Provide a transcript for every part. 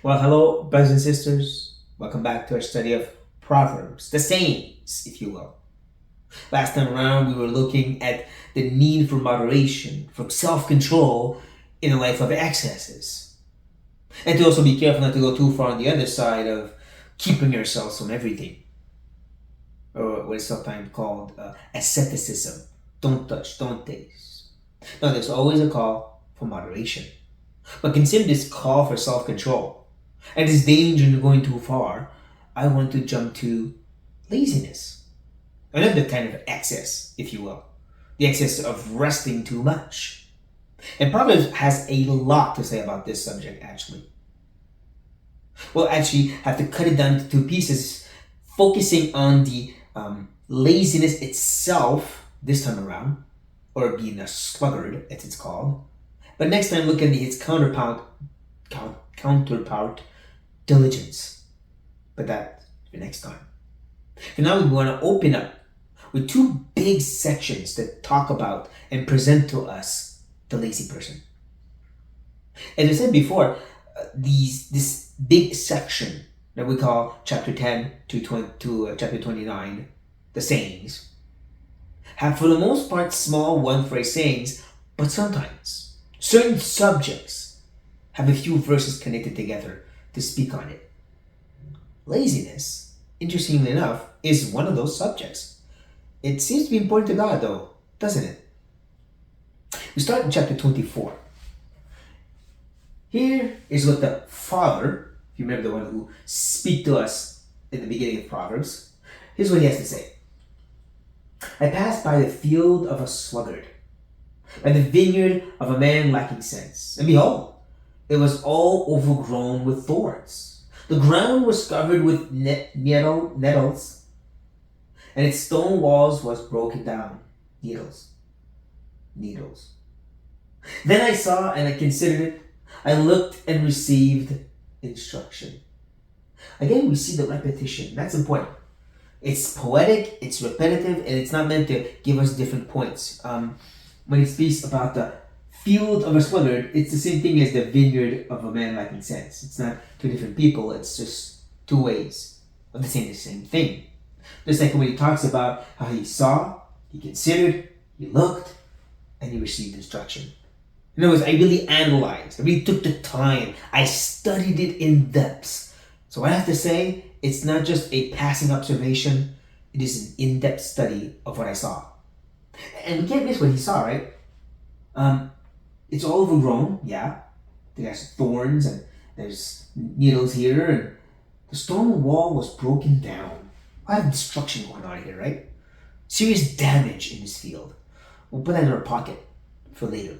Well, hello, brothers and sisters. Welcome back to our study of Proverbs, the sayings, if you will. Last time around, we were looking at the need for moderation, for self control in a life of excesses. And to also be careful not to go too far on the other side of keeping yourselves from everything, or what is sometimes called asceticism. Don't touch, don't taste. Now, there's always a call for moderation. But consider this call for self control. And this danger in going too far, I want to jump to laziness. Another kind of excess, if you will. The excess of resting too much. And Proverbs has a lot to say about this subject, actually. We'll actually have to cut it down to two pieces, focusing on the laziness itself this time around, or being a sluggard, as it's called. But next time, look at its counterpart, diligence. But that for next time. For now, we want to open up with two big sections that talk about and present to us the lazy person. As I said before, this big section that we call chapter 10 to chapter 29, the sayings, have for the most part small one phrase sayings, but sometimes certain subjects have a few verses connected together to speak on it. Laziness, interestingly enough, is one of those subjects. It seems to be important to God, though, doesn't it? We start in chapter 24. Here is what the Father, if you remember the one who speak to us in the beginning of Proverbs, here's what he has to say. I passed by the field of a sluggard, by the vineyard of a man lacking sense, and behold, it was all overgrown with thorns. The ground was covered with nettles, and its stone walls was broken down. Needles. Then I saw and I considered it. I looked and received instruction. Again, we see the repetition. That's important. It's poetic, it's repetitive, and it's not meant to give us different points. When it speaks about the field of a sluggard, it's the same thing as the vineyard of a man lacking sense. It's not two different people, it's just two ways of the same thing. Just like when he talks about how he saw, he considered, he looked, and he received instruction. In other words, I really analyzed, I really took the time, I studied it in depth. So I have to say, it's not just a passing observation, it is an in-depth study of what I saw. And we can't miss what he saw, right? It's all overgrown, yeah. There's thorns and there's needles here, and the stone wall was broken down. A lot of destruction going on here, right? Serious damage in this field. We'll put that in our pocket for later.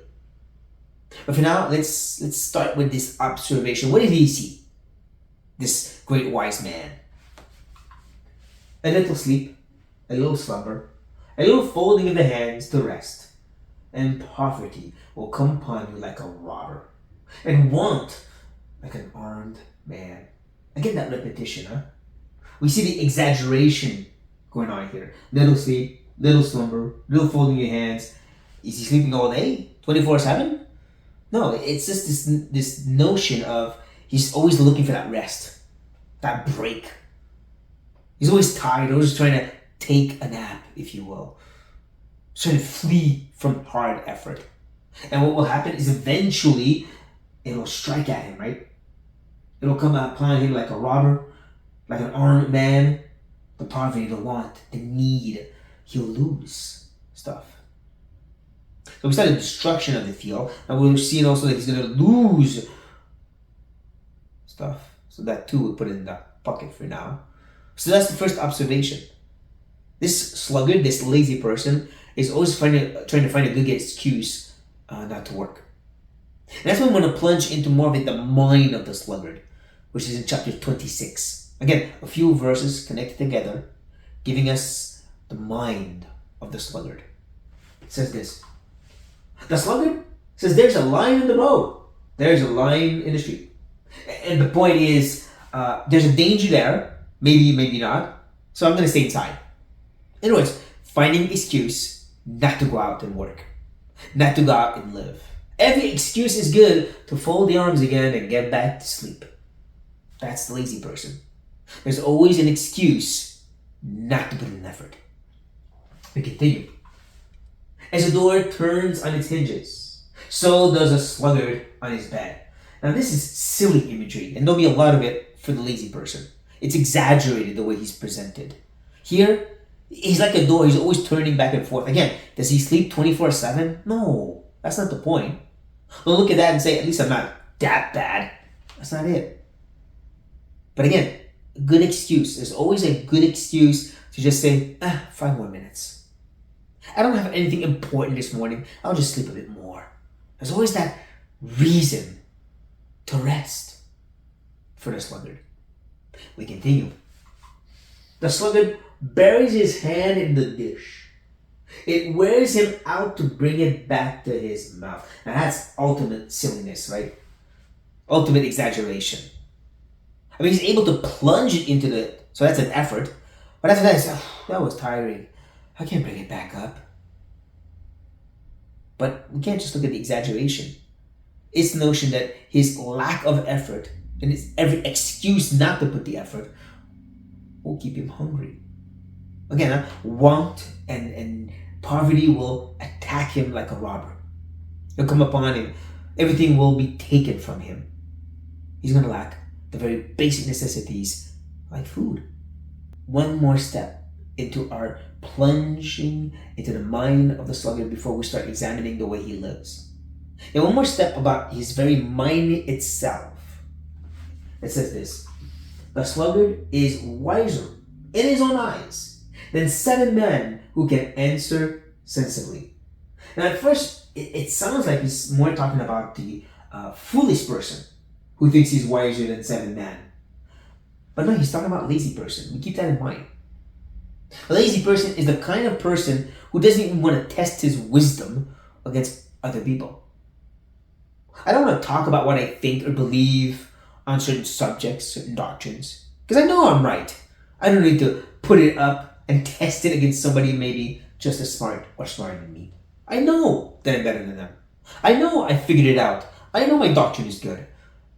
But for now, let's start with this observation. What did he see? This great wise man. A little sleep, a little slumber, a little folding of the hands to rest, and poverty will come upon you like a robber, and want like an armed man. Again, that repetition, huh? We see the exaggeration going on here. Little sleep, little slumber, little folding your hands. Is he sleeping all day? 24/7? No, it's just this notion of he's always looking for that rest, that break. He's always tired, always trying to take a nap, if you will. Trying to flee from hard effort. And what will happen is eventually it'll strike at him, right? It'll come upon him like a robber, like an armed man. The poverty, the want, the need. He'll lose stuff. So we saw the destruction of the field, and we'll see also that he's going to lose stuff. So that too we'll put it in the pocket for now. So that's the first observation. This sluggard, this lazy person, is always trying to find a good excuse not to work. And that's when we want to plunge into more of it, the mind of the sluggard, which is in chapter 26. Again, a few verses connected together, giving us the mind of the sluggard. It says this. The sluggard says there's a lion in the road. There's a lion in the street. And the point is, there's a danger there. Maybe, maybe not. So I'm going to stay inside. In other words, finding excuse not to go out and work. Not to go out and live. Every excuse is good to fold the arms again and get back to sleep. That's the lazy person. There's always an excuse not to put in effort. We continue. As a door turns on its hinges, so does a sluggard on his bed. Now this is silly imagery, and there'll be a lot of it for the lazy person. It's exaggerated the way he's presented. Here, he's like a door, he's always turning back and forth. Again, does he sleep 24/7? No, that's not the point. Don't look at that and say, at least I'm not that bad. That's not it. But again, good excuse. There's always a good excuse to just say, 5 more minutes. I don't have anything important this morning. I'll just sleep a bit more. There's always that reason to rest for the sluggard. We continue. The sluggard buries his hand in the dish. It wears him out to bring it back to his mouth. Now that's ultimate silliness, right? Ultimate exaggeration. I mean, he's able to plunge it into the... So that's an effort. But after that, it's, that was tiring. I can't bring it back up. But we can't just look at the exaggeration. It's the notion that his lack of effort and his every excuse not to put the effort will keep him hungry. Again, want and poverty will attack him like a robber. It'll come upon him. Everything will be taken from him. He's going to lack the very basic necessities like food. One more step into our plunging into the mind of the sluggard before we start examining the way he lives. And one more step about his very mind itself. It says this: the sluggard is wiser in his own eyes than 7 men who can answer sensibly. And at first, it sounds like he's more talking about the foolish person who thinks he's wiser than 7 men. But no, he's talking about lazy person. We keep that in mind. A lazy person is the kind of person who doesn't even want to test his wisdom against other people. I don't want to talk about what I think or believe on certain subjects, certain doctrines, because I know I'm right. I don't need to put it up and test it against somebody maybe just as smart or smarter than me. I know that I'm better than them. I know I figured it out. I know my doctrine is good.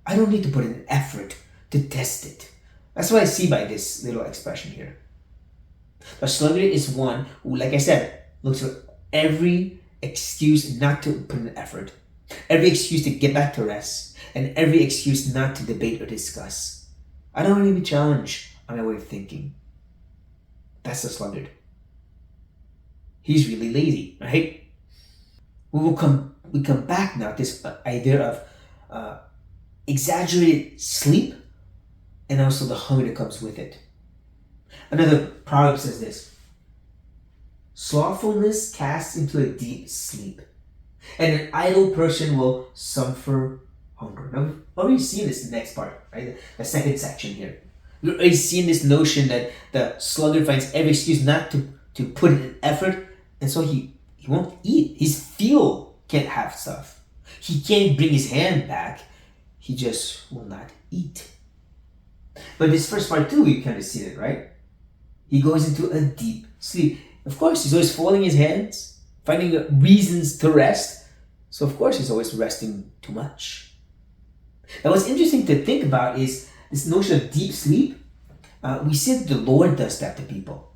I don't need to put in an effort to test it. That's what I see by this little expression here. The sluggard is one who, like I said, looks for every excuse not to put in effort, every excuse to get back to rest, and every excuse not to debate or discuss. I don't want to be challenged on my way of thinking. That's the sluggard. He's really lazy, right? We come back now to this idea of exaggerated sleep and also the hunger that comes with it. Another proverb says this: slothfulness casts into a deep sleep, and an idle person will suffer hunger. Now, we've already seen this in the next part, right? The second section here. We've already seen this notion that the sluggard finds every excuse not to put in an effort, and so he won't eat. His fuel can't have stuff. He can't bring his hand back. He just will not eat. But this first part too, we kind of see it, right? He goes into a deep sleep. Of course, he's always folding his hands, finding reasons to rest. So of course, he's always resting too much. Now, what's interesting to think about is this notion of deep sleep. We see that the Lord does that to people.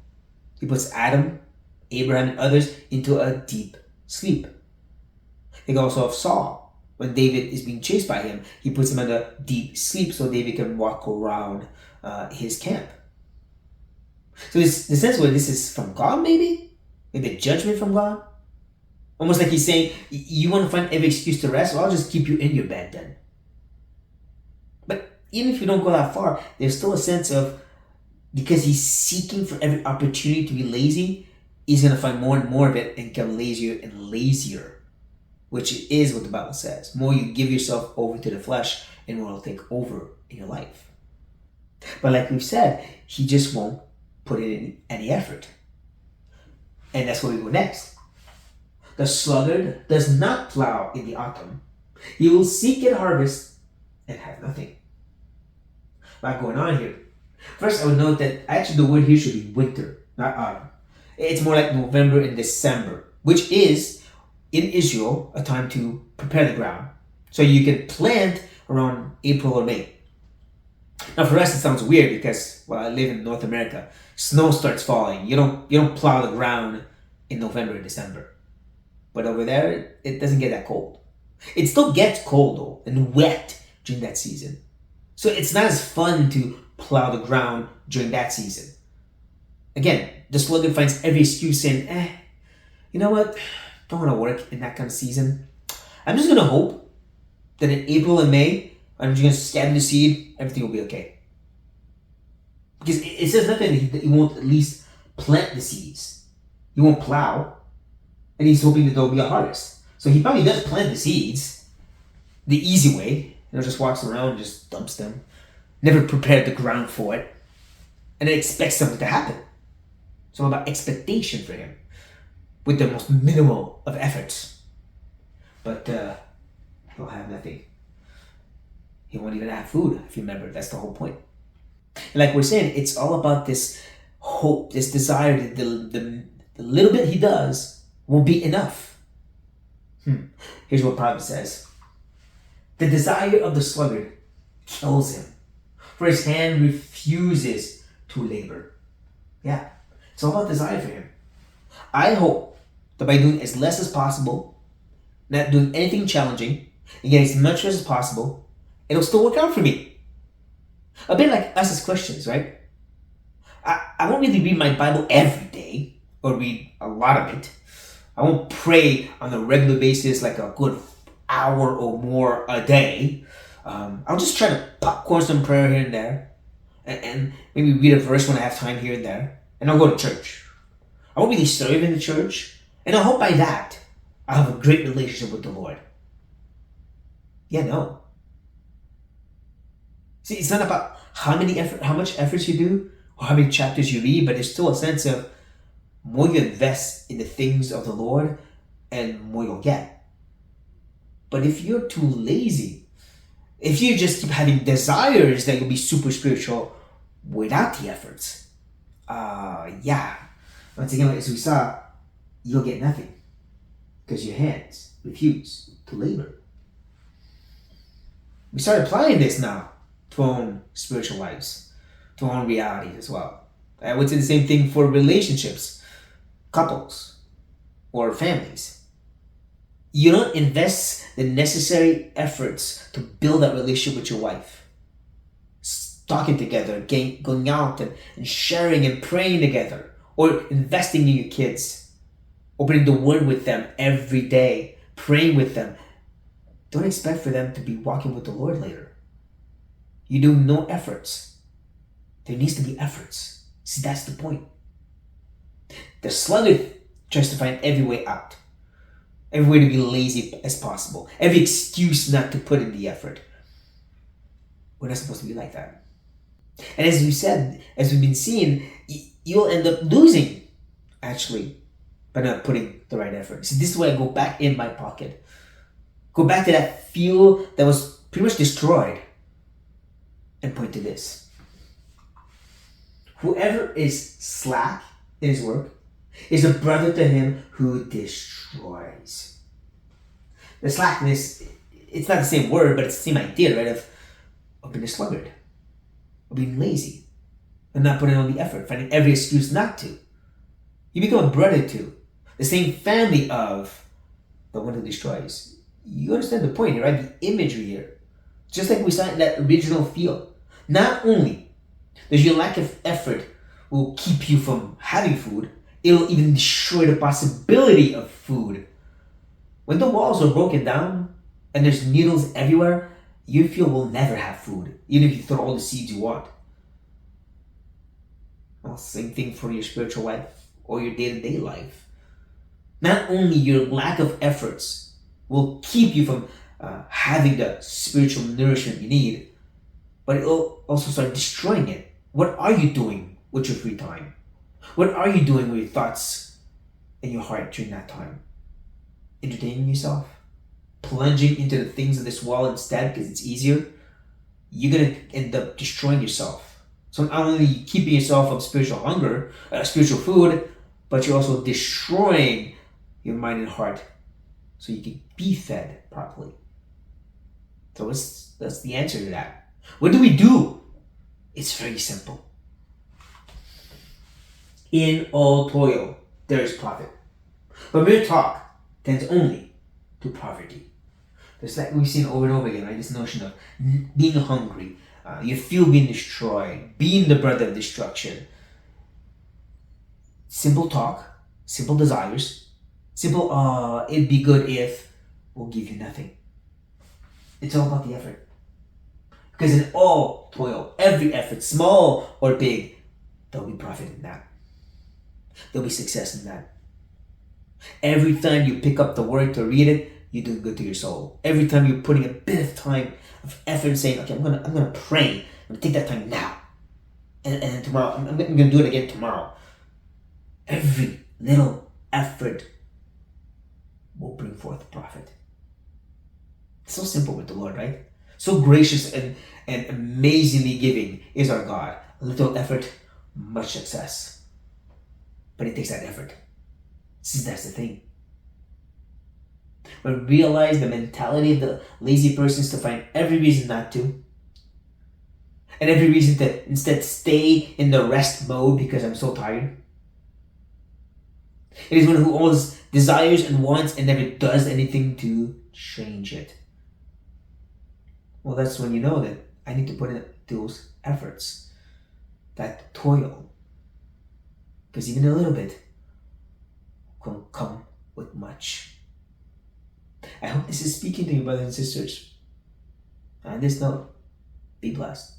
He puts Adam, Abraham, and others into a deep sleep. Think also of Saul. When David is being chased by him, he puts him in a deep sleep so David can walk around his camp. So there's the sense where this is from God, maybe a judgment from God. Almost like he's saying, you want to find every excuse to rest? Well, I'll just keep you in your bed then. But even if you don't go that far, there's still a sense of, because he's seeking for every opportunity to be lazy, he's going to find more and more of it and become lazier and lazier, which is what the Bible says. More you give yourself over to the flesh, and more will take over in your life. But like we've said, he just won't put in any effort. And that's where we go next. The sluggard does not plow in the autumn. He will seek at harvest and have nothing. A lot going on here. First, I would note that actually the word here should be winter, not autumn. It's more like November and December, which is, in Israel, a time to prepare the ground. So you can plant around April or May. Now for us it sounds weird because, well, I live in North America. Snow starts falling. You don't plow the ground in November and December. But over there it doesn't get that cold. It still gets cold though and wet during that season. So it's not as fun to plow the ground during that season. Again, the sluggard finds every excuse saying, you know what? Don't want to work in that kind of season. I'm just going to hope that in April and May, I'm just going to scatter the seed, everything will be okay. Because it says nothing that he won't at least plant the seeds. He won't plow, and he's hoping that there'll be a harvest. So he probably does plant the seeds the easy way. Just walks around and just dumps them. Never prepared the ground for it. And then expects something to happen. It's all about expectation for him. With the most minimal of efforts. But he'll have nothing. He won't even have food, if you remember. That's the whole point. And like we're saying, it's all about this hope, this desire that the little bit he does will be enough. Here's what Proverbs says. The desire of the sluggard kills him, for his hand refuses to labor. Yeah, it's all about desire for him. I hope that by doing as less as possible, not doing anything challenging, and getting as much as possible, it'll still work out for me. A bit like us as Christians, right? I won't really read my Bible every day, or read a lot of it. I won't pray on a regular basis like a good hour or more a day. I'll just try to popcorn some prayer here and there, and maybe read a verse when I have time here and there, and I'll go to church. I won't really serve in the church, and I hope by that I'll have a great relationship with the Lord. Yeah, no. See, it's not about how much effort you do, or how many chapters you read, but there's still a sense of more you invest in the things of the Lord, and more you'll get. But if you're too lazy, if you just keep having desires that you'll be super spiritual without the efforts, once again, as we saw, you'll get nothing because your hands refuse to labor. We start applying this now to our own spiritual lives, to our own realities as well. I would say the same thing for relationships, couples, or families. You don't invest the necessary efforts to build that relationship with your wife. Talking together, going out and sharing and praying together, or investing in your kids, opening the word with them every day, praying with them. Don't expect for them to be walking with the Lord later. You do no efforts. There needs to be efforts. See, that's the point. The sluggard tries to find every way out. Every way to be lazy as possible. Every excuse not to put in the effort. We're not supposed to be like that. And as we said, as we've been seeing, you'll end up losing, actually, by not putting the right effort. See, this is where I go back in my pocket. Go back to that field that was pretty much destroyed and point to this. Whoever is slack in his work is a brother to him who destroys. The slackness, it's not the same word, but it's the same idea, right? Of being a sluggard, of being lazy, and not putting on the effort, finding every excuse not to. You become a brother to the same family of the one who destroys. You understand the point here, right? The imagery here. Just like we saw in that original field. Not only does your lack of effort will keep you from having food, it'll even destroy the possibility of food. When the walls are broken down and there's needles everywhere, your field will never have food, even if you throw all the seeds you want. Well, same thing for your spiritual life or your day-to-day life. Not only your lack of efforts will keep you from having the spiritual nourishment you need, but it will also start destroying it. What are you doing with your free time? What are you doing with your thoughts and your heart during that time? Entertaining yourself? Plunging into the things of this world instead because it's easier? You're going to end up destroying yourself. So not only are you keeping yourself from spiritual hunger, spiritual food, but you're also destroying your mind and heart so you can be fed properly. So that's the answer to that. What do we do It's very simple. In all toil, there is profit. But mere talk tends only to poverty. It's like we've seen over and over again, right? This notion of being hungry, your fuel being destroyed, being the brother of destruction. Simple talk, simple desires, simple, it'd be good if, will give you nothing. It's all about the effort. Because in all toil, every effort, small or big, there'll be profit in that. There'll be success in that. Every time you pick up the word to read it, you're doing good to your soul. Every time you're putting a bit of time, of effort, saying, okay, I'm gonna pray. I'm gonna take that time now, and tomorrow I'm gonna do it again tomorrow. Every little effort will bring forth profit. It's so simple with the Lord, right? So gracious and amazingly giving is our God. A little effort, much success. But it takes that effort. See, that's the thing. When we realize the mentality of the lazy person is to find every reason not to, and every reason to instead stay in the rest mode because I'm so tired. It is one who always desires and wants and never does anything to change it. Well, that's when you know that I need to put in those efforts, that toil. Because even a little bit will come with much. I hope this is speaking to you, brothers and sisters. On this note, be blessed.